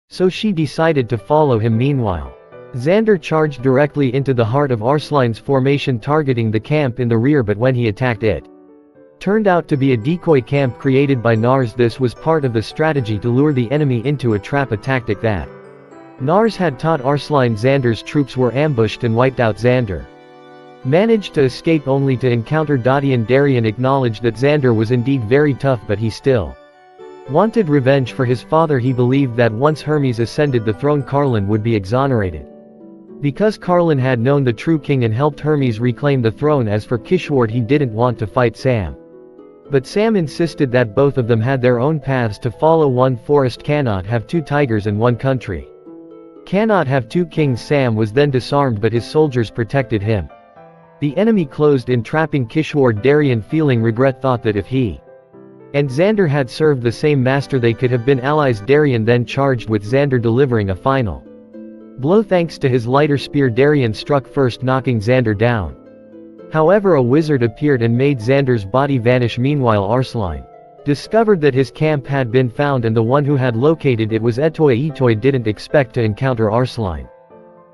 So she decided to follow him. Meanwhile, Xander charged directly into the heart of Arslan's formation, targeting the camp in the rear, but when he attacked, it turned out to be a decoy camp created by Nars. This was part of the strategy to lure the enemy into a trap, a tactic that Nars had taught Arslan. Xander's troops were ambushed and wiped out. Xander managed to escape only to encounter Dadian. Darien acknowledged that Xander was indeed very tough, but he still wanted revenge for his father. He believed that once Hermes ascended the throne, Carlin would be exonerated, because Carlin had known the true king and helped Hermes reclaim the throne. As for Kishward, he didn't want to fight Sam, but Sam insisted that both of them had their own paths to follow. One forest cannot have two tigers, and one country cannot have two kings. Sam was then disarmed, but his soldiers protected him. The enemy closed in, trapping Kishward. Darien, feeling regret, thought that if he and Xander had served the same master, they could have been allies. Darien then charged, with Xander delivering a final blow thanks to his lighter spear. Darien struck first, knocking Xander down. However, a wizard appeared and made Xander's body vanish. Meanwhile, Arslan discovered that his camp had been found, and the one who had located it was Etoy. Etoy didn't expect to encounter Arslan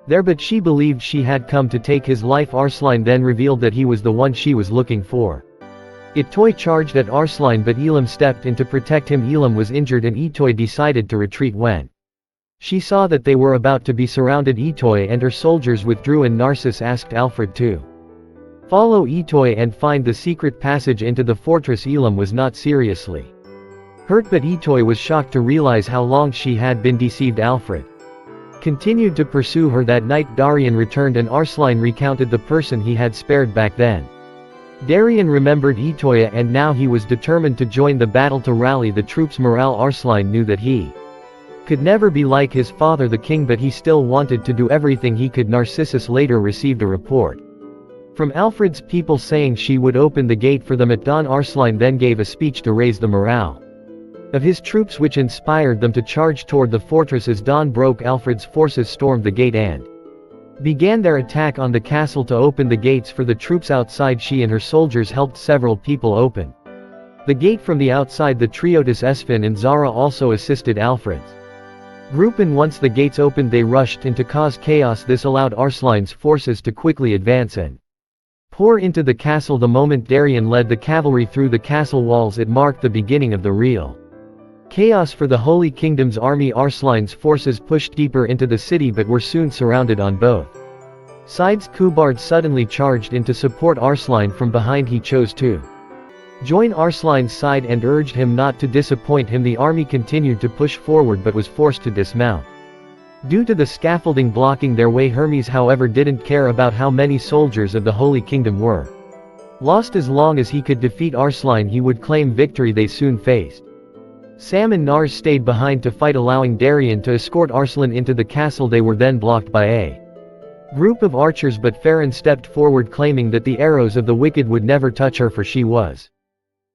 there, but she believed she had come to take his life. Arslan then revealed that he was the one she was looking for. Etoy charged at Arslan, but Elam stepped in to protect him. Elam was injured and Etoy decided to retreat. When she saw that they were about to be surrounded, Etoy and her soldiers withdrew, and Narcissus asked Alfred to follow Etoy and find the secret passage into the fortress. Elam was not seriously hurt, but Etoy was shocked to realize how long she had been deceived. Alfred continued to pursue her. That night, Darien returned and Arslan recounted the person he had spared back then. Darien remembered Etoy, and now he was determined to join the battle to rally the troops' morale. Arslan knew that he could never be like his father the king, but he still wanted to do everything he could. Narcissus later received a report from Alfred's people saying she would open the gate for them at dawn. Arslan then gave a speech to raise the morale of his troops, which inspired them to charge toward the fortress. As dawn broke, Alfred's forces stormed the gate and began their attack on the castle. To open the gates for the troops outside, she and her soldiers helped several people open the gate from the outside. The Triotis, Esfin and Zara also assisted Alfred's group, and once the gates opened, they rushed in to cause chaos. This allowed Arslan's forces to quickly advance and pour into the castle. The moment Darien led the cavalry through the castle walls, it marked the beginning of the real chaos for the Holy Kingdom's army. Arslan's forces pushed deeper into the city but were soon surrounded on both sides. Kubard suddenly charged in to support Arslan from behind. He chose to join Arslan's side and urged him not to disappoint him. The army continued to push forward but was forced to dismount due to the scaffolding blocking their way. Hermes, however, didn't care about how many soldiers of the Holy Kingdom were lost. As long as he could defeat Arslan, he would claim victory. They soon faced Sam and Nars stayed behind to fight, allowing Darien to escort Arslan into the castle. They were then blocked by a group of archers, but Farron stepped forward, claiming that the arrows of the wicked would never touch her, for she was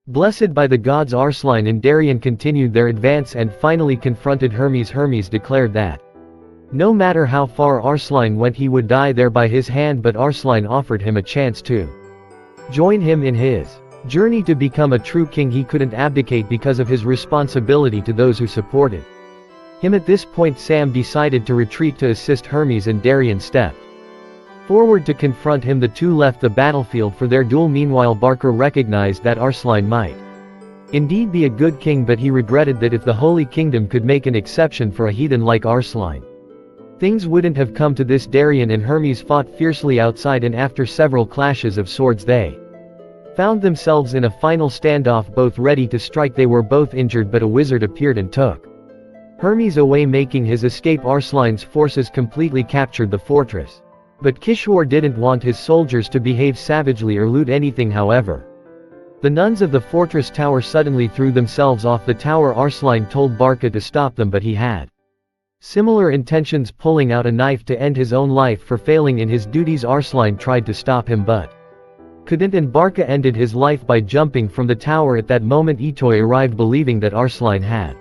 blessed by the gods. Arslan and Darien continued their advance and finally confronted Hermes. Hermes declared that no matter how far Arslan went, he would die there by his hand, but Arslan offered him a chance to join him in his journey to become a true king. He couldn't abdicate because of his responsibility to those who supported him. At this point, Sam decided to retreat to assist Hermes, and Darien stepped forward to confront him. The two left the battlefield for their duel. Meanwhile, Barker recognized that Arslan might indeed be a good king, but he regretted that if the Holy Kingdom could make an exception for a heathen like Arslan, things wouldn't have come to this. Darien and Hermes fought fiercely outside, and after several clashes of swords, they found themselves in a final standoff, both ready to strike. They were both injured, but a wizard appeared and took Hermes away, making his escape. Arslan's forces completely captured the fortress, but Kishwar didn't want his soldiers to behave savagely or loot anything. However, the nuns of the fortress tower suddenly threw themselves off the tower. Arslan told Barca to stop them, but he had similar intentions, pulling out a knife to end his own life for failing in his duties. Arslan tried to stop him but couldn't, and Barca ended his life by jumping from the tower. At that moment, Etoy arrived, believing that Arslan had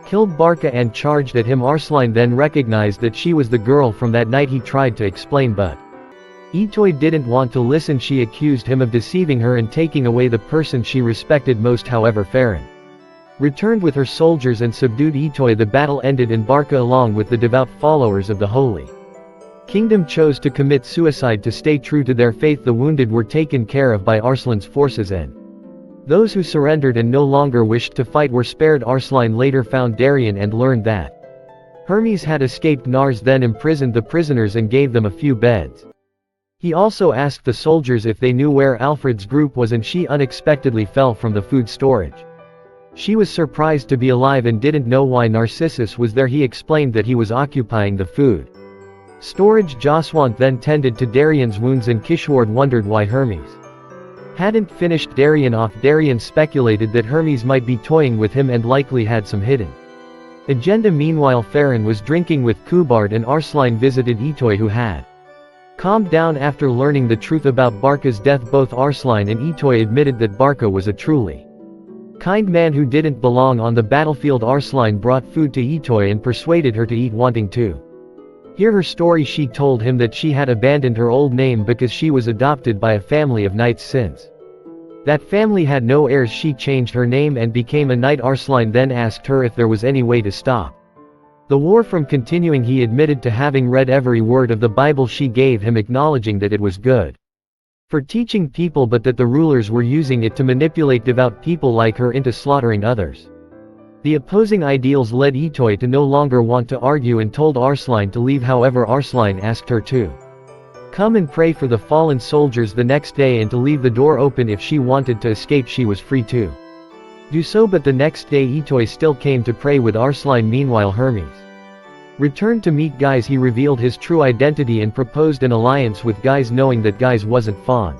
killed Barca and charged at him. Arslan then recognized that she was the girl from that night. He tried to explain, but Etoy didn't want to listen. She accused him of deceiving her and taking away the person she respected most. However, Farron returned with her soldiers and subdued Itoy. The battle ended and Barca along with the devout followers of the Holy Kingdom chose to commit suicide to stay true to their faith. The wounded were taken care of by Arslan's forces and those who surrendered and no longer wished to fight were spared. Arslan later found Darien and learned that Hermes had escaped. Nars then imprisoned the prisoners and gave them a few beds. He also asked the soldiers if they knew where Alfred's group was, and she unexpectedly fell from the food storage. She was surprised to be alive and didn't know why Narcissus was there. He explained that he was occupying the food storage. Jaswant then tended to Darien's wounds and Kishward wondered why Hermes hadn't finished Darien off. Darien speculated that Hermes might be toying with him and likely had some hidden agenda. Meanwhile, Farron was drinking with Kubard and Arslan visited Itoy, who had calmed down after learning the truth about Barca's death. Both Arslan and Itoy admitted that Barca was a truly kind man who didn't belong on the battlefield. Arslan brought food to Itoy and persuaded her to eat. Wanting to hear her story, she told him that she had abandoned her old name because she was adopted by a family of knights. Since that family had no heirs, she changed her name and became a knight. Arslan then asked her if there was any way to stop the war from continuing. He admitted to having read every word of the Bible she gave him, acknowledging that it was good for teaching people but that the rulers were using it to manipulate devout people like her into slaughtering others. The opposing ideals led Itoy to no longer want to argue and told Arslan to leave. However, Arslan asked her to come and pray for the fallen soldiers the next day and to leave the door open if she wanted to escape. She was free to do so, but the next day Itoy still came to pray with Arslan. Meanwhile, Hermes returned to meet Guys. He revealed his true identity and proposed an alliance with Guys, knowing that Guys wasn't fond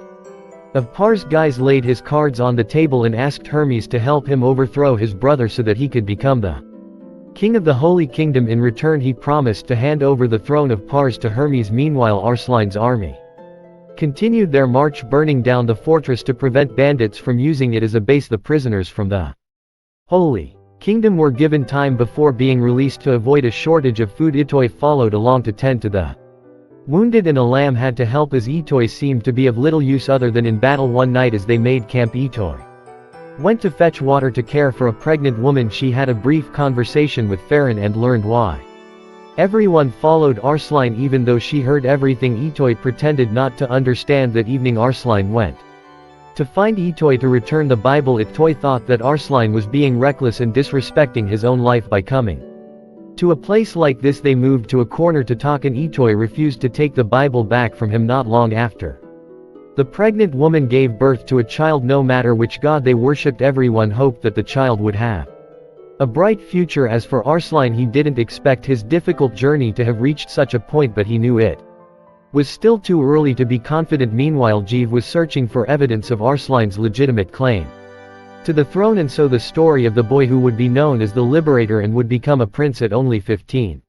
of Pars. Guys laid his cards on the table and asked Hermes to help him overthrow his brother so that he could become the king of the Holy Kingdom. In return, he promised to hand over the throne of Pars to Hermes. Meanwhile, Arslan's army continued their march, burning down the fortress to prevent bandits from using it as a base. The prisoners from the Holy Kingdom were given time before being released to avoid a shortage of food. Itoy followed along to tend to the wounded and a lamb had to help as Itoy seemed to be of little use other than in battle. One night as they made camp, Itoy went to fetch water to care for a pregnant woman. She had a brief conversation with Farron and learned why everyone followed Arslan even though she heard everything. Itoy pretended not to understand. That evening Arslan went to find Itoy to return the Bible. Itoy thought that Arslan was being reckless and disrespecting his own life by coming to a place like this. They moved to a corner to talk and Itoy refused to take the Bible back from him. Not long after, the pregnant woman gave birth to a child. No matter which god they worshipped, everyone hoped that the child would have a bright future. As for Arslan, he didn't expect his difficult journey to have reached such a point, but he knew it was still too early to be confident. Meanwhile, Jeev was searching for evidence of Arslan's legitimate claim to the throne, and so the story of the boy who would be known as the Liberator and would become a prince at only 15